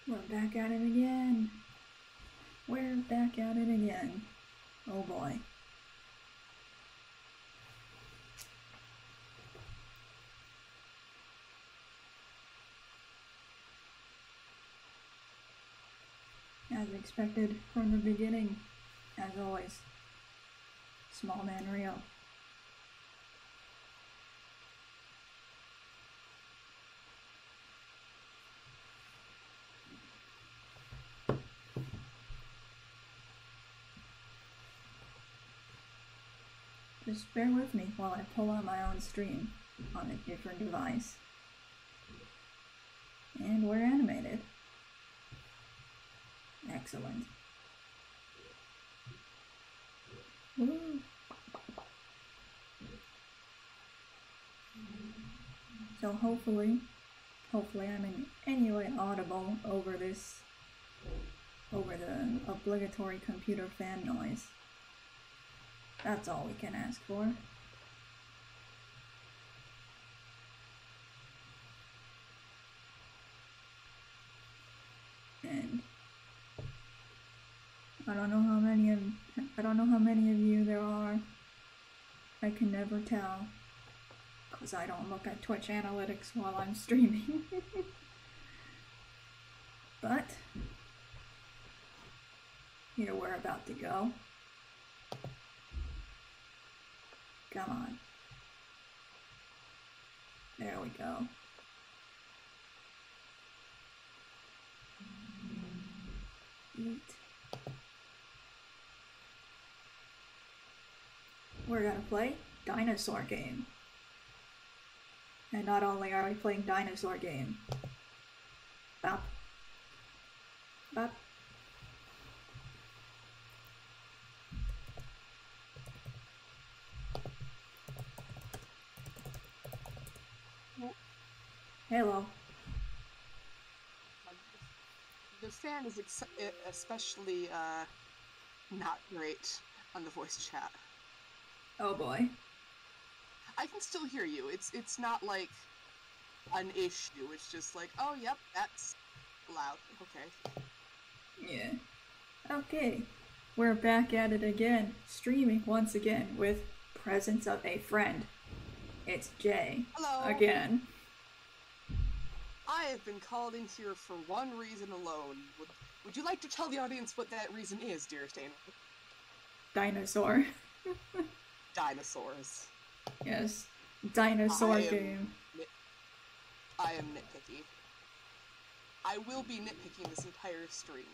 We're back at it again. We're back at it again. Oh boy. As expected from the beginning, as always, smallman Rio. Just bear with me while I pull out my own stream on a different device. And we're animated. Excellent. Woo. So hopefully I'm in any way audible over the obligatory computer fan noise. That's all we can ask for. And I don't know how many of you there are. I can never tell, because I don't look at Twitch analytics while I'm streaming. But here we're about to go. Come on. There we go. Eat. We're gonna play Dinosaur Game. And not only are we playing Dinosaur Game. Bop. Bop. Hello. The fan is especially not great on the voice chat. Oh boy. I can still hear you. It's not like an issue. It's just like, oh yep, that's loud. Okay. Yeah. Okay. We're back at it again, streaming once again with presence of a friend. It's Jay. Hello. Again. I have been called in here for one reason alone. Would you like to tell the audience what that reason is, dearest Aenor? Dinosaur. Dinosaurs. Yes. Dinosaur Game. I am nitpicky. I will be nitpicking this entire stream.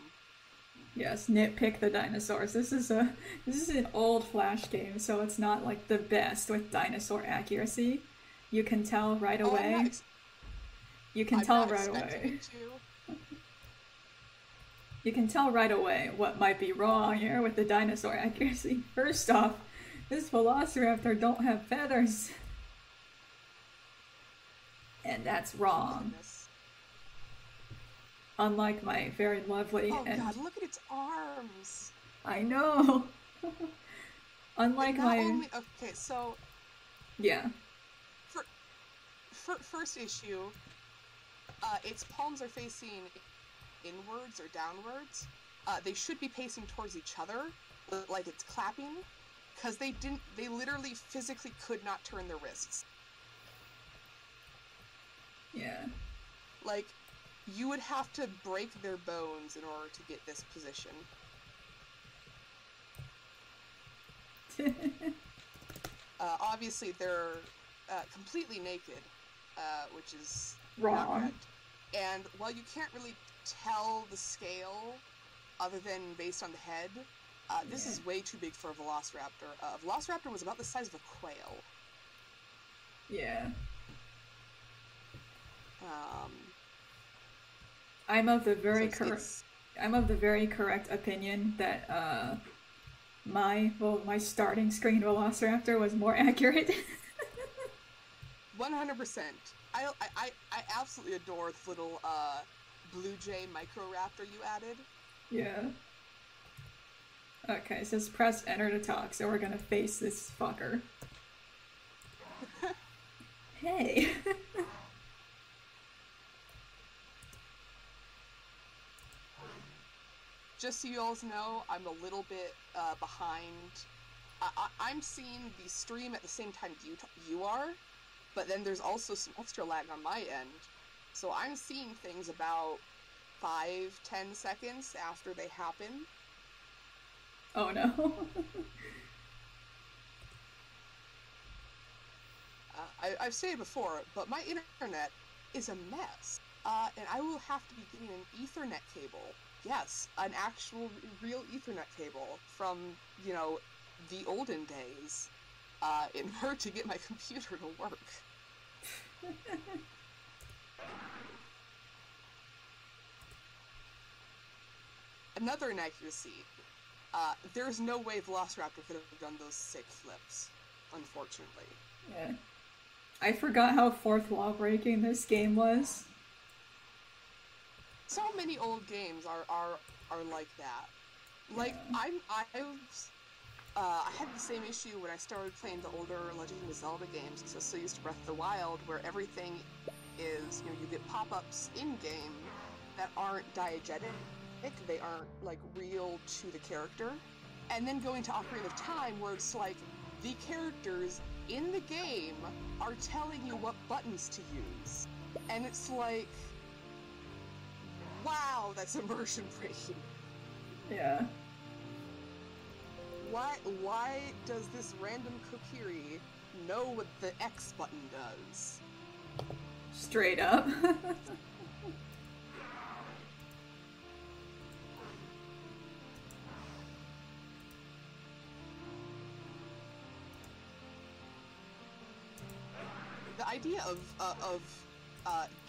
Yes, nitpick the dinosaurs. This is an old Flash game, so it's not like the best with dinosaur accuracy. You can tell right away. You can tell right away. You can tell right away what might be wrong here with the dinosaur accuracy. First off, this Velociraptor don't have feathers. And that's wrong. Unlike my very lovely God, look at its arms! I know! Unlike my... Okay, so... Yeah. First issue, its palms are facing inwards or downwards. They should be facing towards each other, like it's clapping, because they literally physically could not turn their wrists. Yeah. Like, you would have to break their bones in order to get this position. Obviously, they're completely naked, which is wrong. And while you can't really tell the scale, other than based on the head, this is way too big for a Velociraptor. A Velociraptor was about the size of a quail. Yeah. I'm of the very correct opinion that my starting screen Velociraptor was more accurate. 100%. I absolutely adore the little Blue Jay Microraptor you added. Yeah. Okay, it says press enter to talk, so we're gonna face this fucker. Hey. just so you all know, I'm a little bit behind. I'm seeing the stream at the same time you are, but then there's also some extra lag on my end. So I'm seeing things about 5-10 seconds after they happen. Oh no. I've said it before, but my internet is a mess. And I will have to be getting an Ethernet cable. Yes, an actual real Ethernet cable from, you know, the olden days, in order to get my computer to work. Another inaccuracy. There's no way Velociraptor could have done those sick flips, unfortunately. Yeah. I forgot how fourth wall breaking this game was. So many old games are like that. Like, yeah. I had the same issue when I started playing the older Legend of Zelda games, because I was so used to Breath of the Wild, where everything is, you know, you get pop-ups in-game that aren't diegetic, they aren't, like, real to the character, and then going to Ocarina of Time, where it's like, the characters in the game are telling you what buttons to use, and it's like, wow, that's immersion breaking. Yeah. Why does this random Kokiri know what the X button does? Straight up. The idea of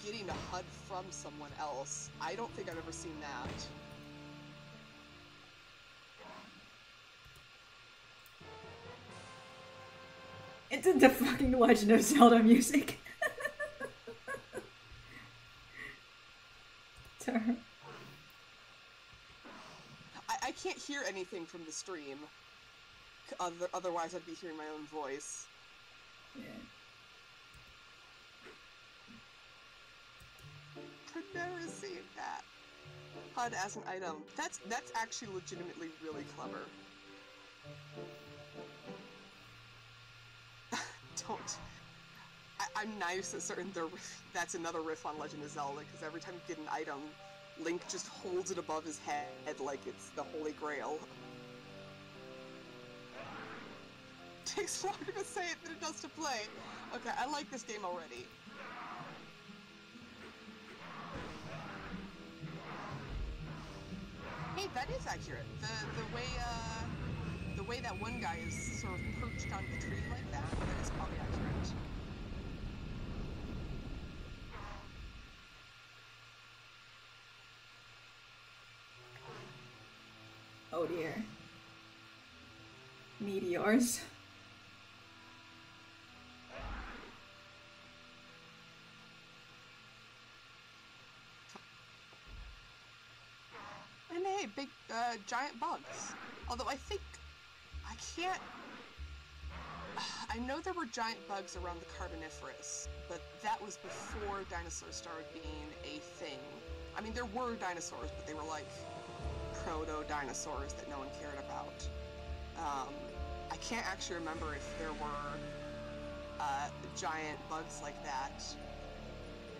getting a HUD from someone else, I don't think I've ever seen that. It's the fucking Legend of Zelda music. I can't hear anything from the stream. Otherwise I'd be hearing my own voice. Yeah. I've never seen that. HUD as an item. That's actually legitimately really clever. Don't. I'm nice at certain. That's another riff on Legend of Zelda, because every time you get an item, Link just holds it above his head like it's the Holy Grail. Takes longer to say it than it does to play. Okay, I like this game already. Hey, that is accurate. The way that one guy is sort of perched on the tree like that is probably accurate. Oh dear. Meteors. And hey, big, giant bugs. Although I think, I can't... I know there were giant bugs around the Carboniferous, but that was before dinosaurs started being a thing. I mean, there were dinosaurs, but they were like proto-dinosaurs that no one cared about. I can't actually remember if there were giant bugs like that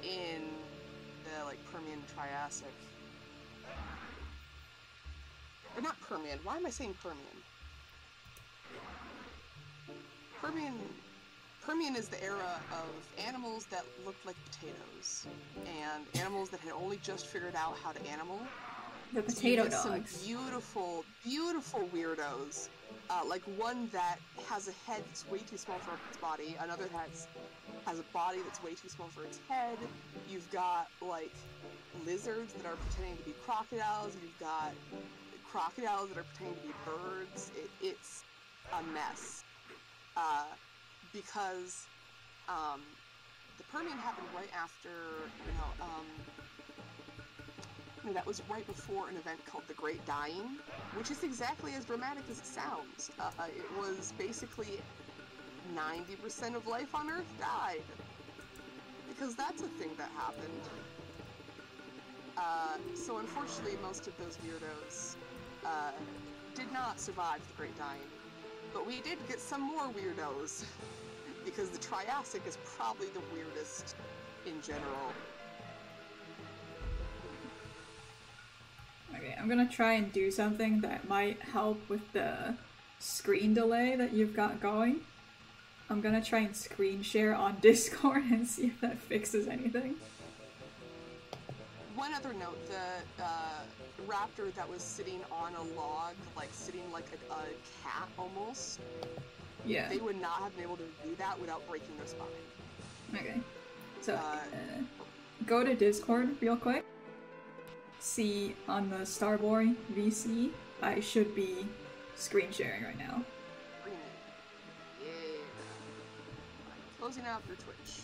in the like Permian Triassic. Or not Permian, why am I saying Permian? Permian is the era of animals that looked like potatoes, and animals that had only just figured out how to animal. The potato dogs. Some beautiful, beautiful weirdos. Like one that has a head that's way too small for its body, another has a body that's way too small for its head. You've got, like, lizards that are pretending to be crocodiles. You've got crocodiles that are pretending to be birds. It's a mess. Because the Permian happened right after, that was right before an event called the Great Dying, which is exactly as dramatic as it sounds. It was basically 90% of life on Earth died. Because that's a thing that happened. So unfortunately, most of those weirdos did not survive the Great Dying. But we did get some more weirdos, because the Triassic is probably the weirdest in general. Okay, I'm gonna try and do something that might help with the screen delay that you've got going. I'm gonna try and screen share on Discord and see if that fixes anything. One other note, the raptor that was sitting on a log, like sitting like a cat almost, Yeah. they would not have been able to do that without breaking their spine. Okay. So, go to Discord real quick. See on the Starboy VC, I should be screen sharing right now. Yeah. Closing out your Twitch.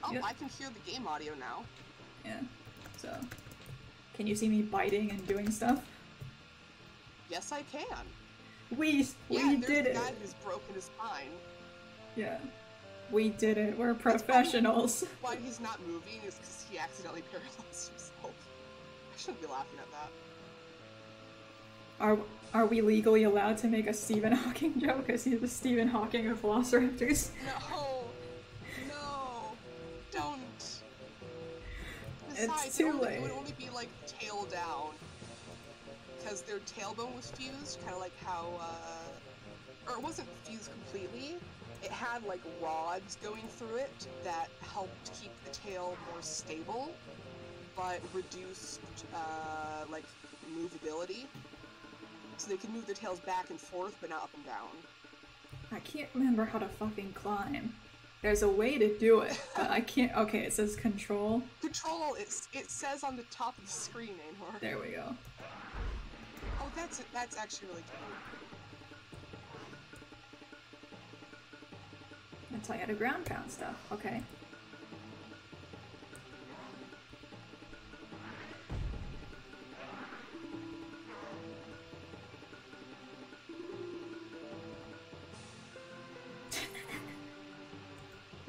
Oh, Yep. I can hear the game audio now. Yeah. So, can you see me biting and doing stuff? Yes, I can. We did it. The guy who's broken his spine. Yeah. We did it. We're professionals. Why he's not moving is because he accidentally paralyzed himself. I shouldn't be laughing at that. Are we legally allowed to make a Stephen Hawking joke? Because he's the Stephen Hawking of velociraptors? No, don't. Besides, It's too late. It would only be like tail down, because their tailbone was fused, kind of like how, or it wasn't fused completely. It had like rods going through it that helped keep the tail more stable, but reduced like movability. So they could move their tails back and forth, but not up and down. I can't remember how to fucking climb. There's a way to do it, but I can't. Okay, it says control. Control. It says on the top of the screen, Aenor. There we go. Oh, that's actually really cute. That's how you had to ground pound stuff. Okay.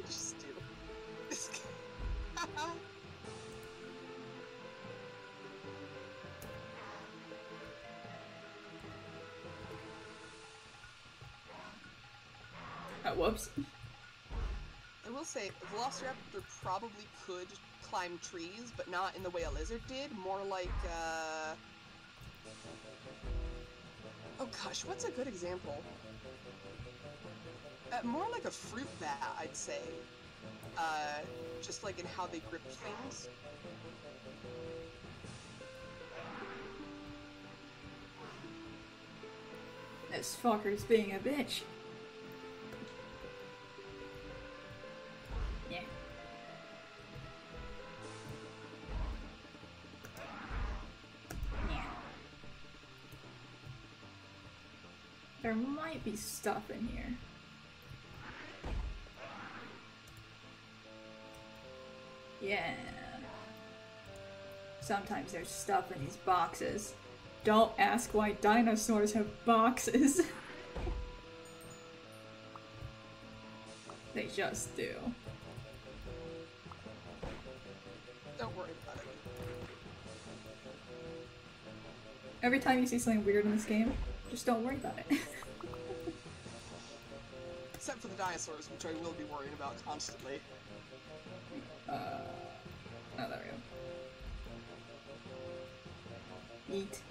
Just do this. Whoops. I will say, Velociraptor probably could climb trees, but not in the way a lizard did. More like, oh gosh, what's a good example? More like a fruit bat, I'd say. Just like in how they grip things. This fucker's being a bitch. Yeah. Yeah. There might be stuff in here. Yeah. Sometimes there's stuff in these boxes. Don't ask why dinosaurs have boxes. They just do. Don't worry about it. Every time you see something weird in this game, just don't worry about it. Except for the dinosaurs, which I will be worrying about constantly. Oh, there we go. Eat.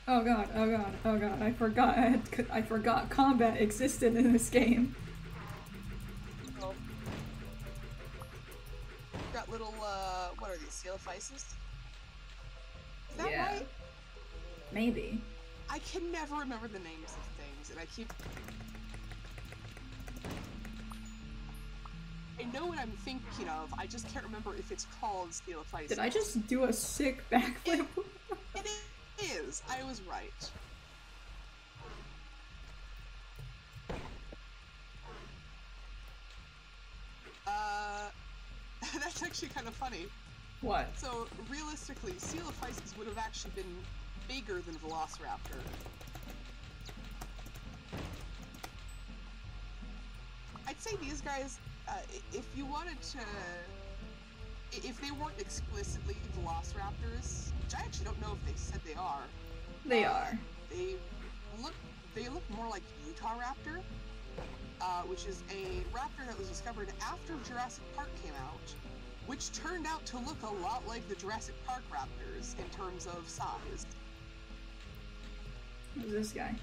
Oh god, oh god, oh god, I forgot combat existed in this game. Oh. Got little, what are these, sailophyses? Is that right? Maybe. I can never remember the names of things, and I keep... I know what I'm thinking of, I just can't remember if it's called sailophyses. Did I just do a sick backflip? It is! I was right. That's actually kind of funny. What? So, realistically, sailophyses would have actually been bigger than Velociraptor. I'd say these guys, if you wanted to if they weren't explicitly velociraptors, which I actually don't know if they said they are. They are. They look more like Utah raptor, which is a raptor that was discovered after Jurassic Park came out, which turned out to look a lot like the Jurassic Park raptors in terms of size. Who's this guy?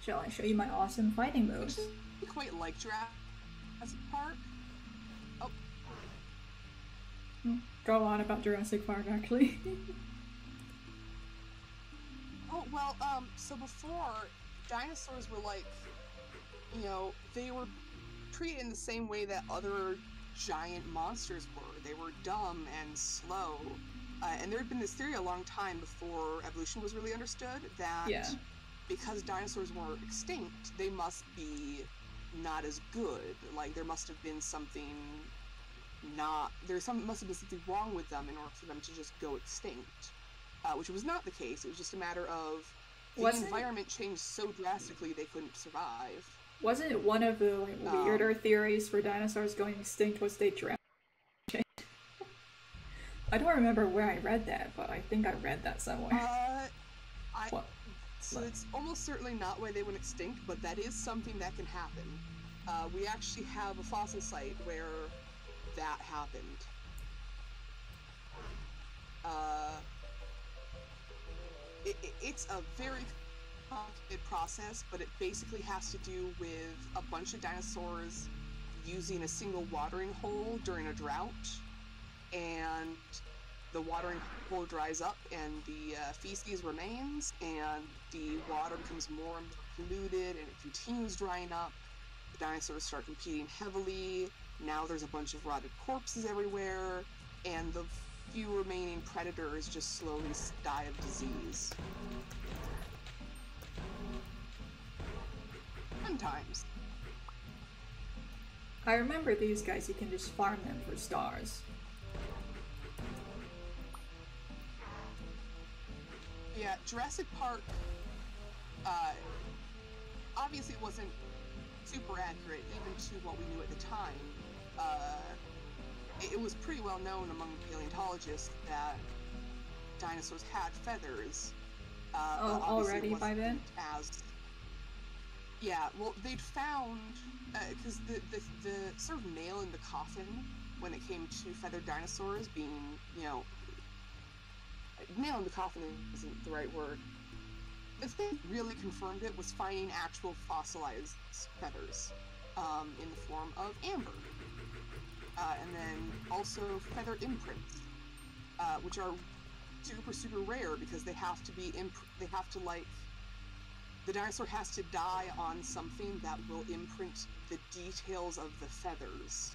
Shall I show you my awesome fighting moves? I quite like Jurassic Park. Oh. Go on about Jurassic Park, actually. Oh, well, so before, dinosaurs were like, you know, they were treated in the same way that other giant monsters were. They were dumb and slow. And there had been this theory a long time before evolution was really understood that because dinosaurs were extinct, they must be not as good. Like, there must have been something must have been something wrong with them in order for them to just go extinct. Which was not the case. It was just a matter of the environment changed so drastically they couldn't survive. Wasn't it one of the weirder theories for dinosaurs going extinct was they drowned? I don't remember where I read that, but I think I read that somewhere. So it's almost certainly not why they went extinct, but that is something that can happen. We actually have a fossil site where that happened. It's a very complicated process, but it basically has to do with a bunch of dinosaurs using a single watering hole during a drought, and the watering hole dries up and the feces remains, and the water becomes more and more polluted, and it continues drying up. The dinosaurs start competing heavily. Now there's a bunch of rotted corpses everywhere, and the few remaining predators just slowly die of disease. Sometimes. I remember these guys, you can just farm them for stars. Yeah, Jurassic Park, obviously it wasn't super accurate even to what we knew at the time. It was pretty well known among paleontologists that dinosaurs had feathers. Already by then? Yeah, well, they'd found, because the sort of nail in the coffin when it came to feathered dinosaurs being, you know, nail in the coffin isn't the right word. The thing that really confirmed it was finding actual fossilized feathers in the form of amber. And then also feather imprints, which are super, super rare because they have to be, the dinosaur has to die on something that will imprint the details of the feathers.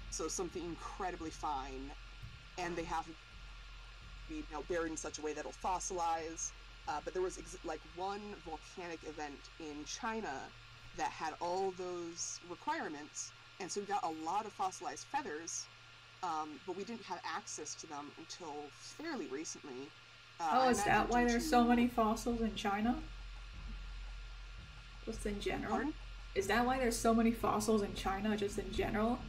So something incredibly fine, and they have to be, you know, buried in such a way that it'll fossilize. But there was one volcanic event in China that had all those requirements, and so we got a lot of fossilized feathers, but we didn't have access to them until fairly recently. Is that why there's so many fossils in China? Just in general? Pardon? Is that why there's so many fossils in China, just in general?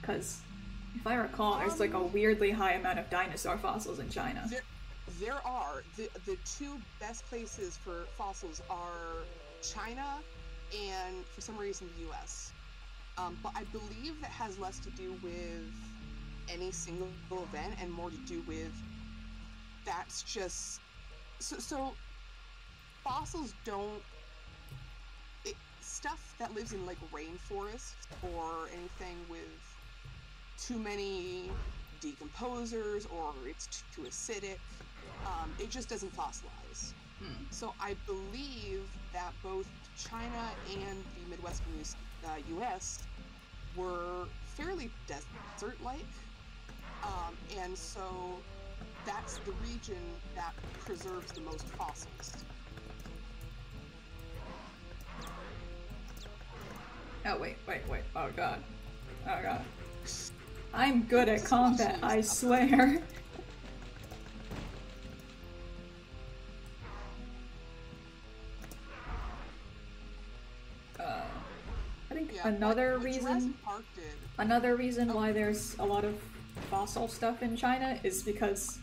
Because, if I recall, there's like a weirdly high amount of dinosaur fossils in China. There are. The two best places for fossils are China and, for some reason, the US. But I believe that has less to do with any single event and more to do with that's just... So fossils don't... Stuff that lives in, like, rainforests or anything with too many decomposers or it's too acidic, it just doesn't fossilize. So I believe that both China and the Midwestern US were fairly desert-like, and so that's the region that preserves the most fossils. Oh, wait. Oh, God. I'm good at combat, I swear. Yeah, another what reason Jurassic Park did. another reason why there's a lot of fossil stuff in China is because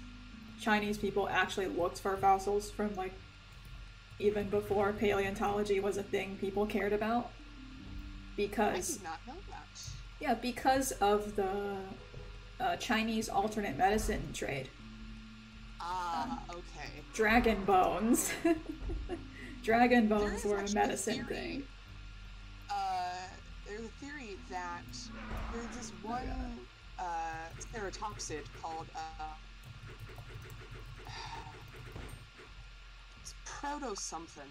Chinese people actually looked for fossils from like even before paleontology was a thing people cared about. Because I did not know that. yeah, because of the Chinese alternate medicine trade. Okay. Dragon bones. Dragon bones were a medicine thing. There's a theory that there's this one ceratopsid called it's proto-something.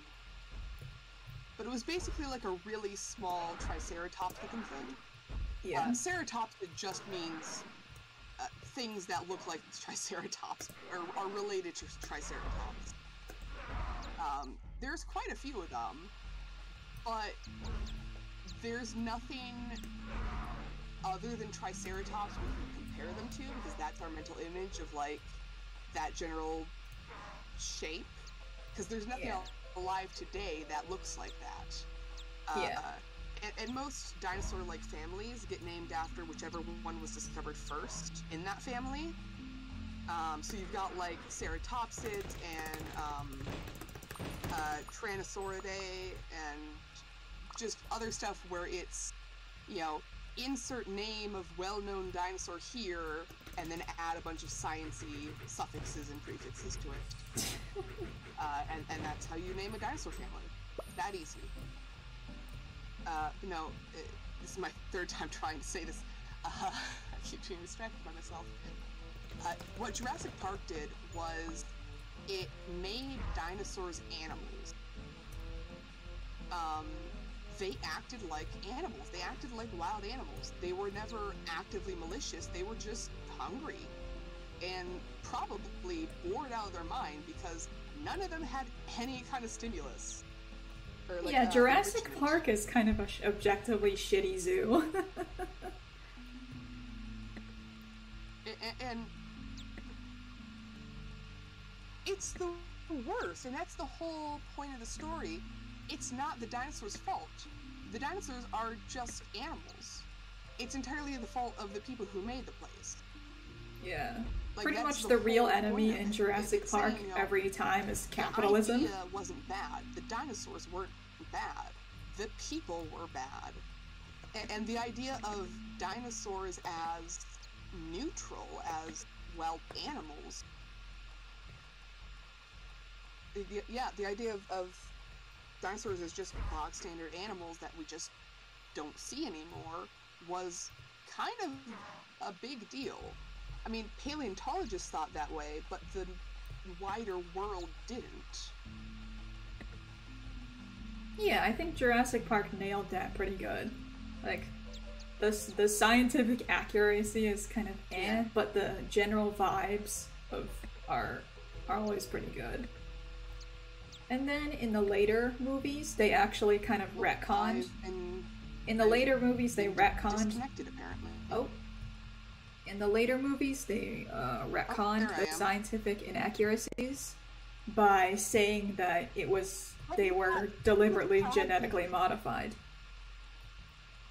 But it was basically like a really small triceratops looking thing. Yeah. Ceratopsid just means things that look like triceratops or are related to triceratops. There's quite a few of them, but there's nothing other than triceratops we can compare them to, because that's our mental image of like that general shape. Because there's nothing else alive today that looks like that. And most dinosaur-like families get named after whichever one was discovered first in that family. So you've got like ceratopsids and Tyrannosauridae and just other stuff where it's, you know, insert name of well-known dinosaur here and then add a bunch of sciencey suffixes and prefixes to it. And that's how you name a dinosaur family. That easy. This is my third time trying to say this. I keep being distracted by myself. What Jurassic Park did was it made dinosaurs animals. They acted like animals. They acted like wild animals. They were never actively malicious. They were just hungry and probably bored out of their mind because none of them had any kind of stimulus. Like, Jurassic Park is kind of a objectively shitty zoo. and it's the worst, and that's the whole point of the story. It's not the dinosaurs' fault. The dinosaurs are just animals. It's entirely the fault of the people who made the place. Yeah. Like, pretty much the real enemy in Jurassic Park every time is capitalism. The idea wasn't bad. The dinosaurs weren't bad. The people were bad. And the idea of dinosaurs as neutral, as, well, animals. The idea of dinosaurs as just bog standard animals that we just don't see anymore was kind of a big deal. I mean, paleontologists thought that way, but the wider world didn't. Yeah, I think Jurassic Park nailed that pretty good. Like, the scientific accuracy is kind of but the general vibes are always pretty good. And then in the later movies, they actually kind of retconned. In the later movies, they retconned. Disconnected, apparently. Oh. In the later movies, they retconned the scientific inaccuracies by saying that they were deliberately genetically modified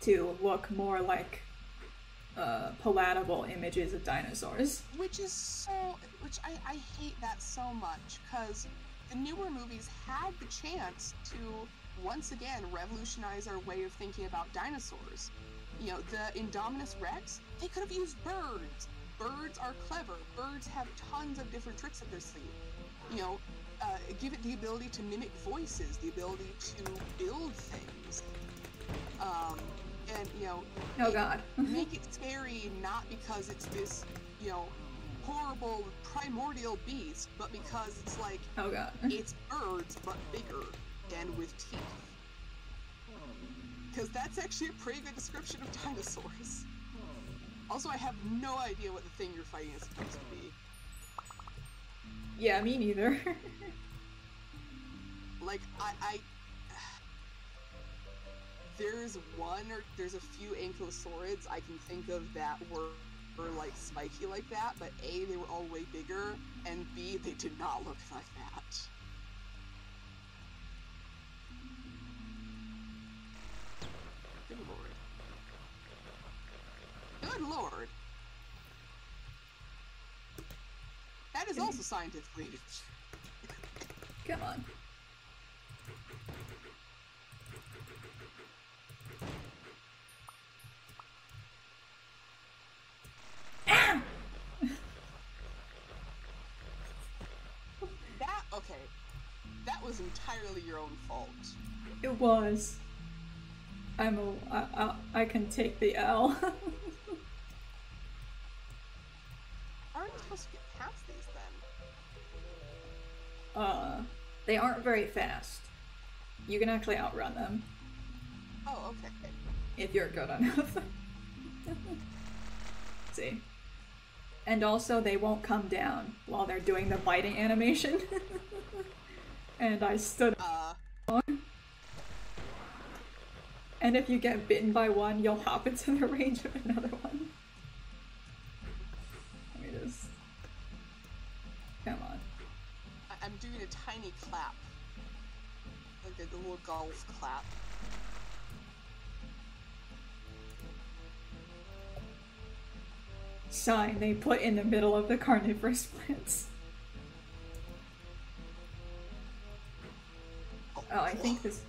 to look more like palatable images of dinosaurs. Which I hate that so much, because the newer movies had the chance to once again revolutionize our way of thinking about dinosaurs. You know, the Indominus Rex, they could have used birds. Birds are clever. Birds have tons of different tricks up their sleeve. You know, give it the ability to mimic voices, the ability to build things. And, you know... Oh, God. Make it scary not because it's this, you know, horrible primordial beast, but because it's like... Oh, God. It's birds, but bigger, and with teeth. Because that's actually a pretty good description of dinosaurs. Also, I have no idea what the thing you're fighting is supposed to be. Yeah, me neither. Like, there's a few ankylosaurids I can think of that were like spiky like that, but A, they were all way bigger, and B, they did not look like that. Good lord. Good lord. That is also scientifically. Come on. Okay. That was entirely your own fault. It was. I can take the L. How are you supposed to get past these then? They aren't very fast. You can actually outrun them. Oh, okay. If you're good enough. See? And also, they won't come down while they're doing the biting animation. And I stood on. And if you get bitten by one, you'll hop into the range of another one. Let me just... Come on. I'm doing a tiny clap. Like a little golf clap. Sign they put in the middle of the carnivorous plants. Oh, I think this...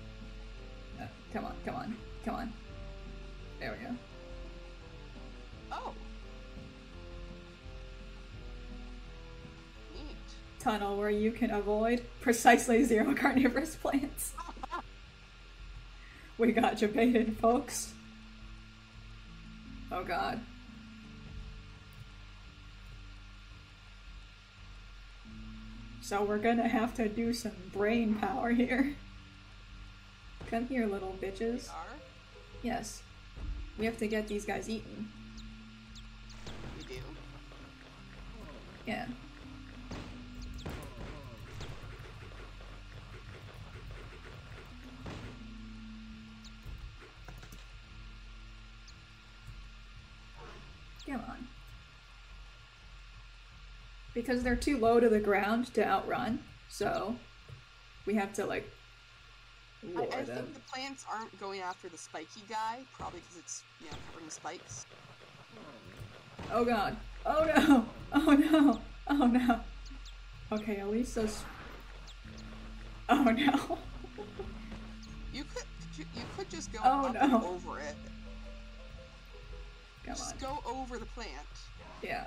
come on, come on, come on. There we go. Oh. Neat. Tunnel where you can avoid precisely 0 carnivorous plants. We got you baited, folks. Oh god. So we're gonna have to do some brain power here. Come here, little bitches. We are? Yes. We have to get these guys eaten. We do? Yeah. Come on. Because they're too low to the ground to outrun, so we have to, like, lure I them. think the plants aren't going after the spiky guy, probably because it's, you know, covered in spikes. Oh god. Oh no! Oh no! Oh no! Okay, at least those... Oh no! You could just go Oh, up no. and over it. Come Just on. go over the plant. Yeah.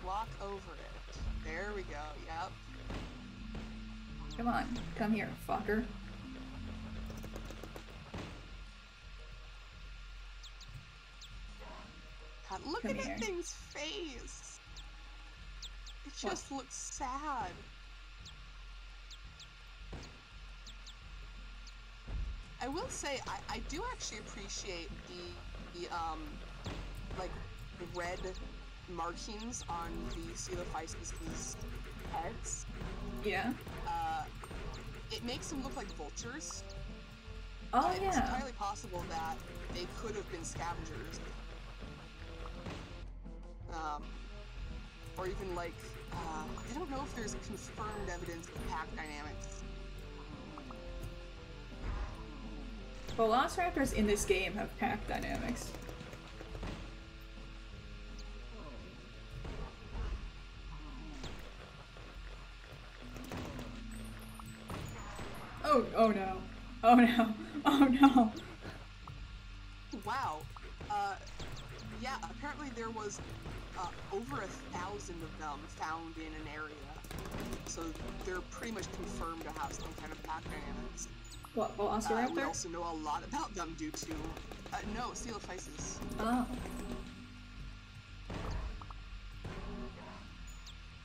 Walk over it. There we go, yep. Come on. Come here, fucker. God, look Come at here. that thing's face. It just looks sad. I will say, I do actually appreciate the like, red markings on the Coelophysis' heads. Yeah. It makes them look like vultures. Oh It's yeah. entirely possible that they could have been scavengers. Or even like, I don't know if there's confirmed evidence of pack dynamics. Velociraptors in this game have pack dynamics. Oh, oh no. Oh no. Oh no. Wow. Yeah, apparently there was over 1,000 of them found in an area. So they're pretty much confirmed to have some kind of pack dynamics. What, Velociraptor? We also know a lot about them due to... no, Coelophysis. Oh.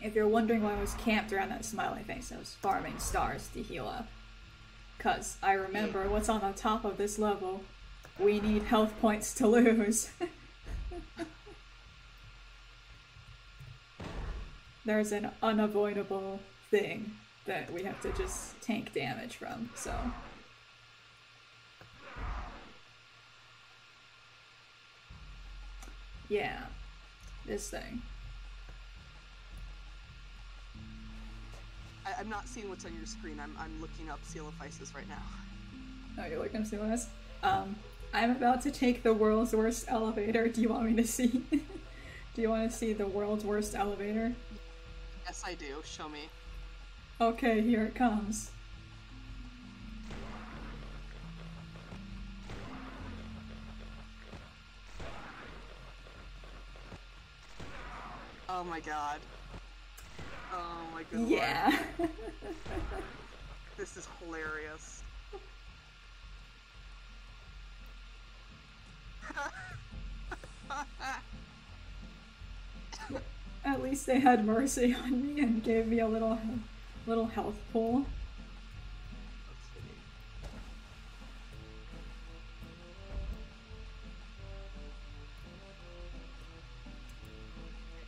If you're wondering why I was camped around that smiley face, I was farming stars to heal up. 'Cause I remember what's on the top of this level. We need health points to lose. There's an unavoidable thing that we have to just tank damage from, so... Yeah. This thing. I'm not seeing what's on your screen. I'm looking up Coelophysis right now. Oh, you're looking to see what it is? I'm about to take the world's worst elevator. Do you want me to see? Do you want to see the world's worst elevator? Yes, I do. Show me. Okay, here it comes. Oh my god. Oh my god. Yeah. This is hilarious. At least they had mercy on me and gave me a little health pull.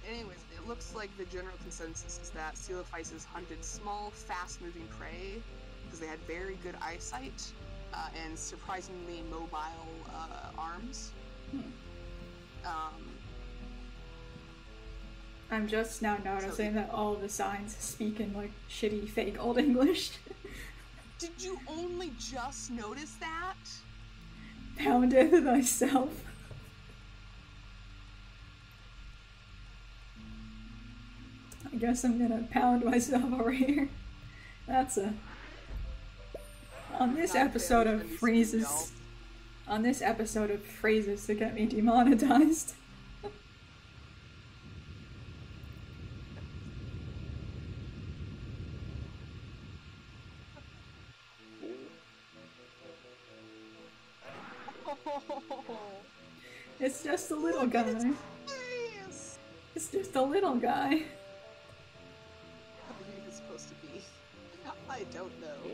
Anyways, it looks like the general consensus is that coelophyses hunted small, fast-moving prey because they had very good eyesight and surprisingly mobile arms. I'm just now noticing that all the signs speak in like shitty fake Old English. Did you only just notice that? Poundeth thyself. I guess I'm gonna pound myself over here. That's a... On this episode of phrases... On this episode of phrases to get me demonetized. It's just a little guy. It's just a little guy. How big is supposed to be? I don't know.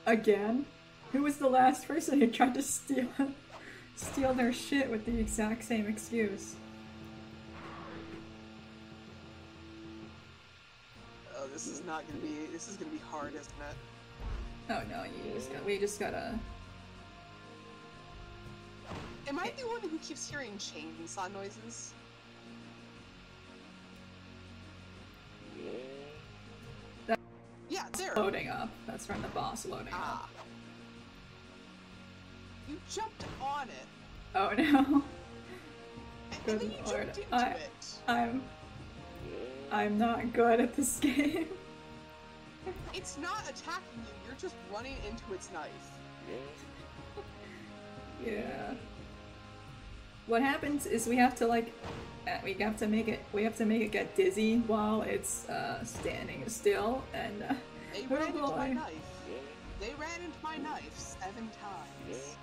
Again? Who was the last person who tried to steal their shit with the exact same excuse? Oh, this is gonna be hard, isn't it? Oh no, we just gotta... Am I the one who keeps hearing chainsaw noises? Yeah, there. Loading up. That's from the boss loading up. You jumped on it. Oh no. And then you jumped into it. I'm not good at this game. It's not attacking you, you're just running into its knife. Yeah. What happens is we have to make it get dizzy while it's standing still, and they ran into my knife. They ran into my knife 7 times.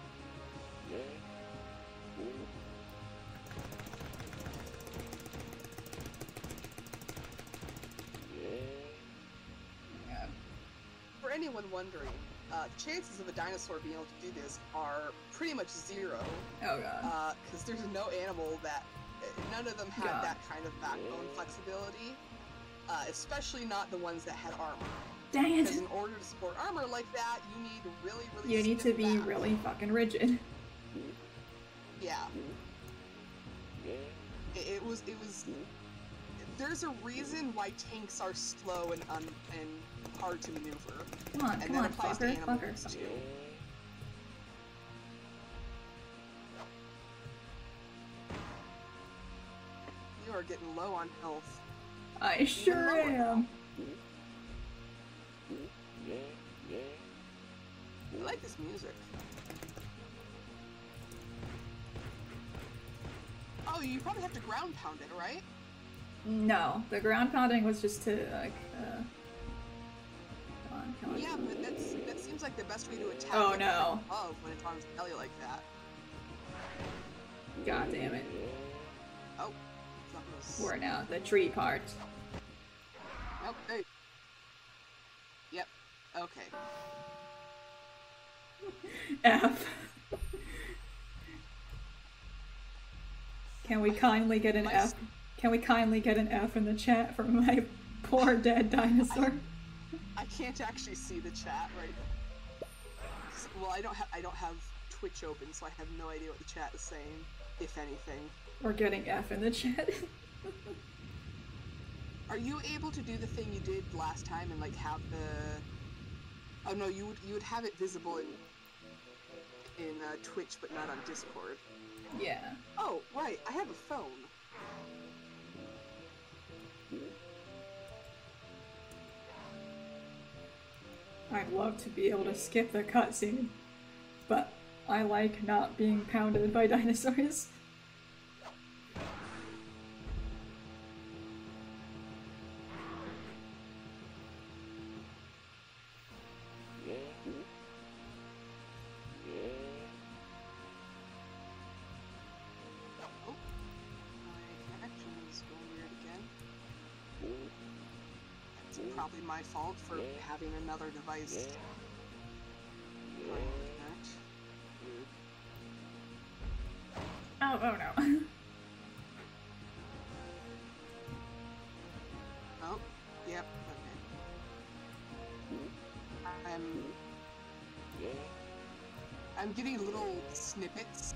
For anyone wondering, the chances of a dinosaur being able to do this are pretty much 0. Oh god. Because there's no animal none of them had that kind of backbone flexibility. Especially not the ones that had armor. Dang it! Because in order to support armor like that, you need really You need to be really fucking rigid. Yeah. It was. There's a reason why tanks are slow and hard to maneuver. Come on, fucker. Too. You are getting low on health. I sure am. I like this music. Oh, you probably have to ground pound it, right? No, the ground pounding was just to like. Come on. Yeah, but that seems like the best way to attack. Oh no! When it's on tell you like that. God damn it! Oh, we're now the tree part. Oh, hey. Yep. Okay. F. Can we kindly get an F? Can we kindly get an F in the chat for my poor dead dinosaur? I can't actually see the chat right. Well, I don't have Twitch open, so I have no idea what the chat is saying, if anything. We're getting F in the chat. Are you able to do the thing you did last time and like have Oh no, you would have it visible in Twitch, but not on Discord. Yeah. Oh, right, I have a phone. I'd love to be able to skip the cutscene, but I like not being pounded by dinosaurs. Probably my fault for having another device. Oh no. Oh, yep, okay. I'm getting little snippets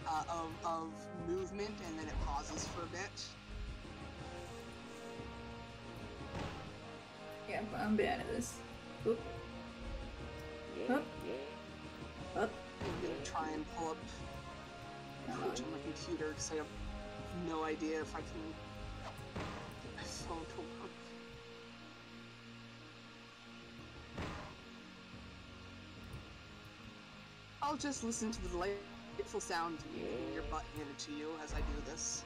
of movement, and then it pauses for a bit. Yeah, I'm bad at this. Oop. Up. Up. I'm gonna try and pull up footage on my computer because I have no idea if I can get my phone to work. I'll just listen to the delightful sound of getting your butt handed to you as I do this.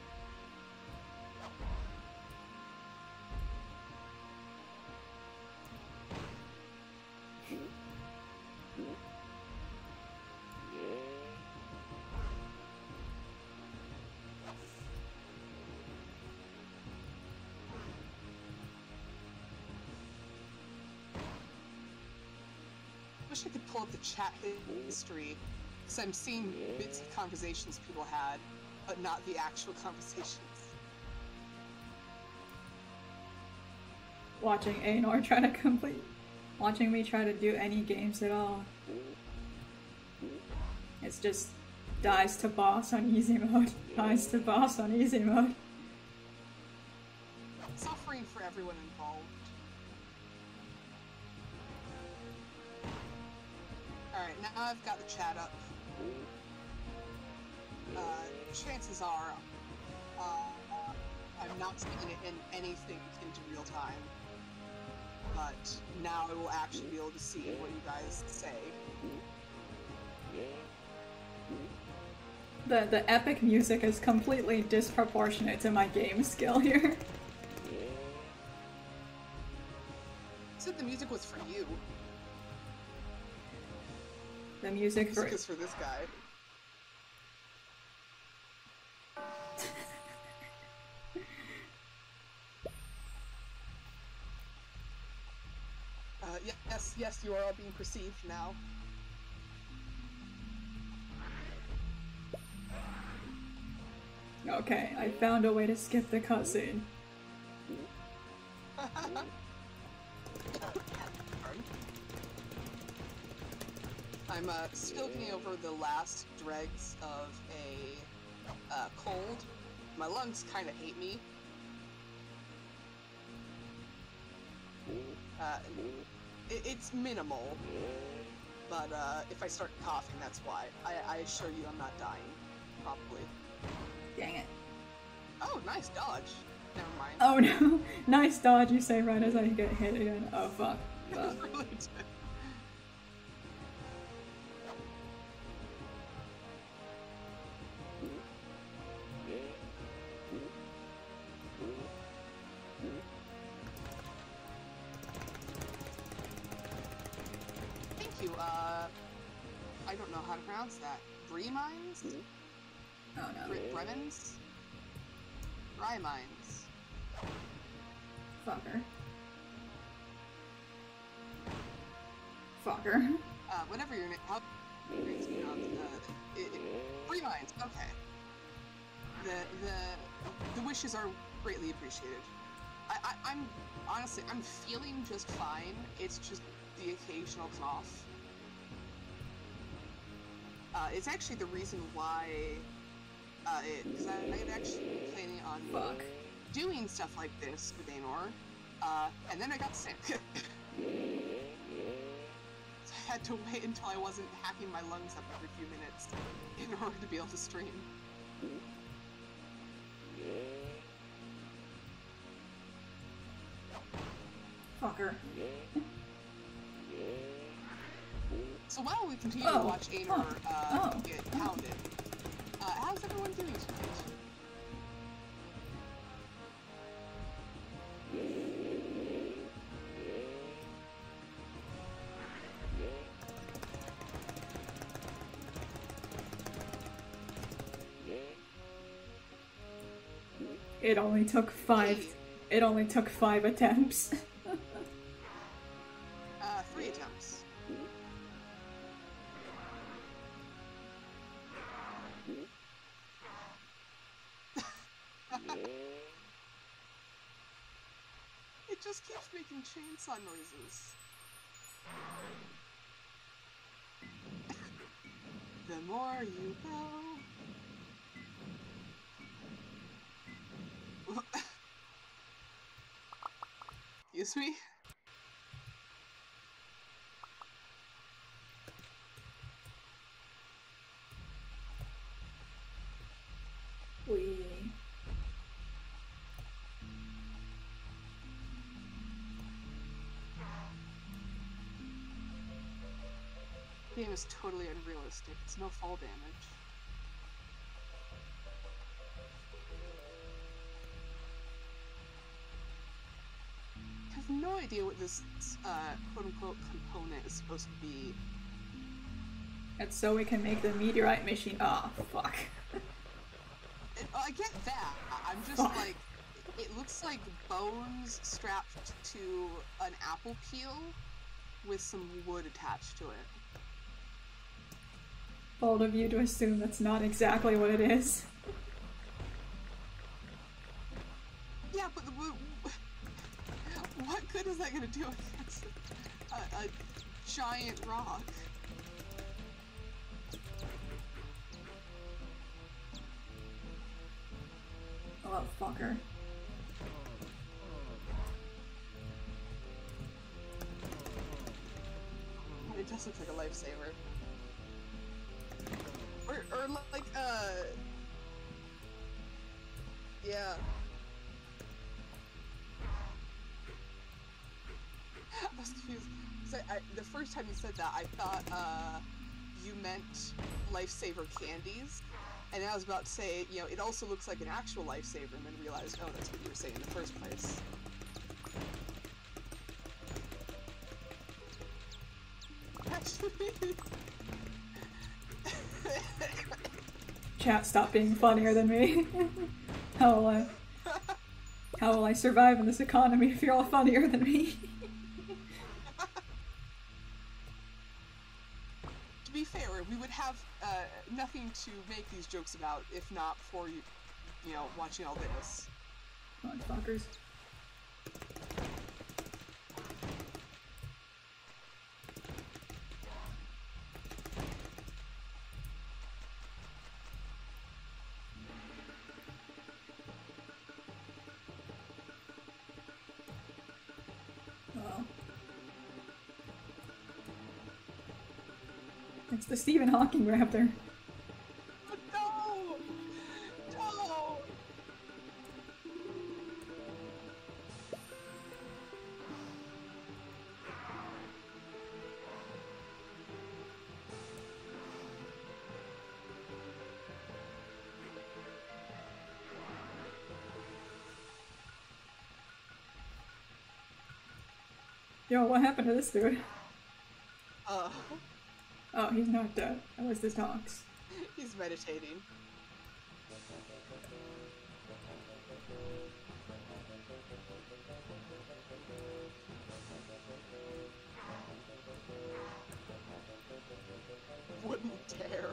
I wish I could pull up the chat history, because I'm seeing bits of conversations people had, but not the actual conversations. Watching watching me try to do any games at all. It's just dies to boss on easy mode, dies to boss on easy mode. Suffering for everyone involved. Alright, now I've got the chat up. Chances are, I'm not sticking it in anything into real time. But now I will actually be able to see what you guys say. The epic music is completely disproportionate to my game skill here. Said the music was for you. The music is for this guy. Yes, you are all being perceived now. Okay, I found a way to skip the cutscene. I'm still getting over the last dregs of a cold. My lungs kind of hate me. It's minimal, but if I start coughing, that's why. I assure you I'm not dying, probably. Dang it. Oh, nice dodge. Never mind. Oh no, nice dodge, you say right as I get hit again. Oh fuck. Really did. I don't know how to pronounce that. Bremines? Oh no. Bremens? Rymines. Fucker. Fucker. Whatever your name, how it's pronounced, Bremines, okay. The wishes are greatly appreciated. I'm honestly, I'm feeling just fine. It's just the occasional cough. It's actually the reason why, because I had actually been planning on doing stuff like this with Aenor, and then I got sick. had to wait until I wasn't hacking my lungs up every few minutes in order to be able to stream. Fucker. So while we continue to watch Aenor get pounded, how's everyone doing tonight? It only took 5. It only took 5 attempts. 3 attempts. It just keeps making chainsaw noises. The more you go. Excuse me? Wee. The game is totally unrealistic. It's no fall damage. I have no idea what this quote-unquote component is supposed to be. It's so we can make the meteorite machine. Oh, fuck. I get that. I'm just like, it looks like bones strapped to an apple peel with some wood attached to it. Bold of you to assume that's not exactly what it is. Yeah, but what good is that going to do against a giant rock? Oh, fucker. It does look like a lifesaver. Or like, yeah. I was confused. So the first time you said that, I thought, you meant lifesaver candies. And I was about to say, you know, it also looks like an actual lifesaver, and then realized, oh, that's what you were saying in the first place. Chat, stop being funnier than me. How will I survive in this economy if you're all funnier than me? To be fair, we would have nothing to make these jokes about if not for you know, watching all this. Motherfuckers. It's the Stephen Hawking raptor. No! No! Yo, what happened to this dude? Oh, he's not dead. That was the talks. He's meditating. Wouldn't dare.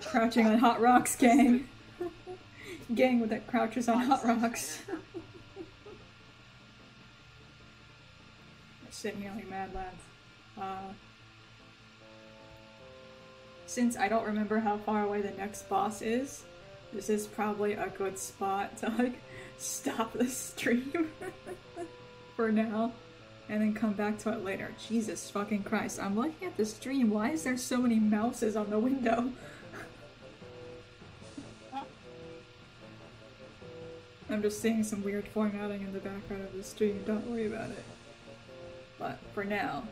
Crouching on hot rocks, gang. Gang with that crouches on hot rocks. Sitting here like mad lads. since I don't remember how far away the next boss is, this is probably a good spot to like stop the stream for now and then come back to it later. Jesus fucking Christ, I'm looking at the stream. Why is there so many mouses on the window? I'm just seeing some weird formatting in the background of the stream. Don't worry about it. But for now,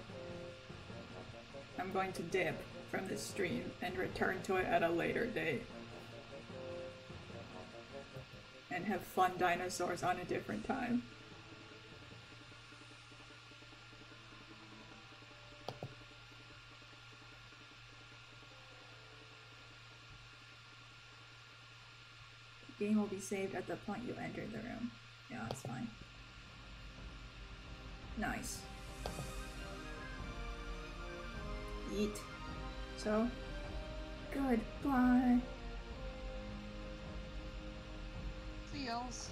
I'm going to dip from this stream and return to it at a later date. And have fun dinosaurs on a different time. The game will be saved at the point you enter the room. Yeah, that's fine. Nice. Eat. So, goodbye. Feels.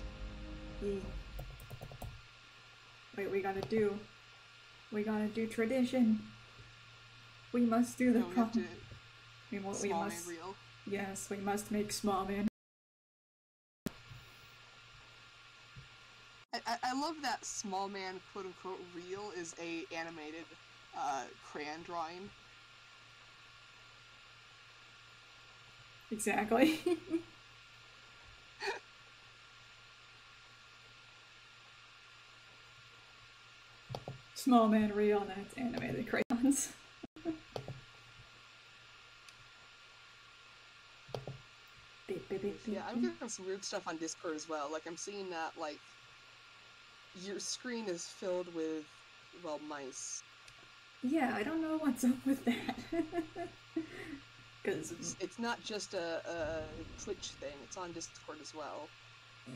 Wait, we gotta do tradition. We must do the prom. We must. Real. Yes, we must make smallman. I love that smallman quote unquote real is a animated crayon drawing. Exactly. Smallman real, and that's animated crayons. Yeah, I'm getting some weird stuff on Discord as well. Like, I'm seeing that, like, your screen is filled with, well, mice. Yeah, I don't know what's up with that. Because it's not just a Twitch thing, it's on Discord as well.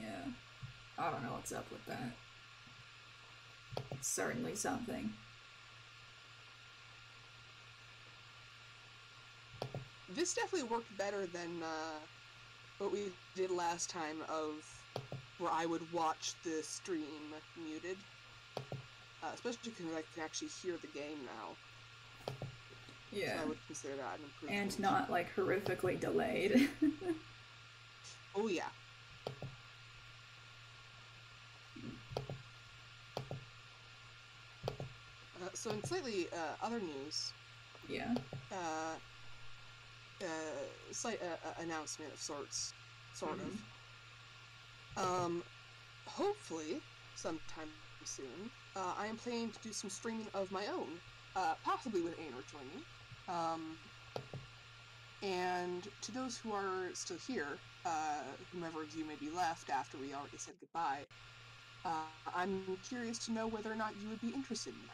Yeah. I don't know what's up with that. It's certainly something. This definitely worked better than what we did last time of where I would watch the stream muted. Especially because I can actually hear the game now. Yeah. So I would consider that an improvement. And not, like, horrifically delayed. Oh, yeah. So in slightly other news... Yeah. Slight announcement of sorts. Sort of. Hopefully, sometime soon, I am planning to do some streaming of my own. Possibly with Aenor joining. And to those who are still here, whomever of you may be left after we already said goodbye, I'm curious to know whether or not you would be interested in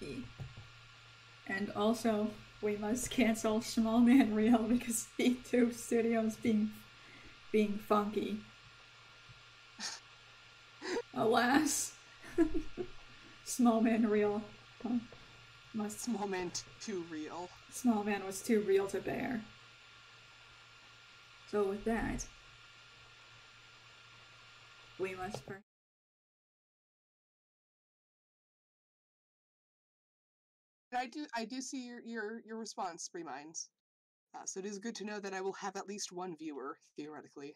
that. And also, we must cancel Smallman Real because B2 Studios being funky. Alas. Smallman Real. Smallman too real. Smallman was too real to bear. So with that, we must... I do see your response, Spree Minds. So it is good to know that I will have at least one viewer, theoretically.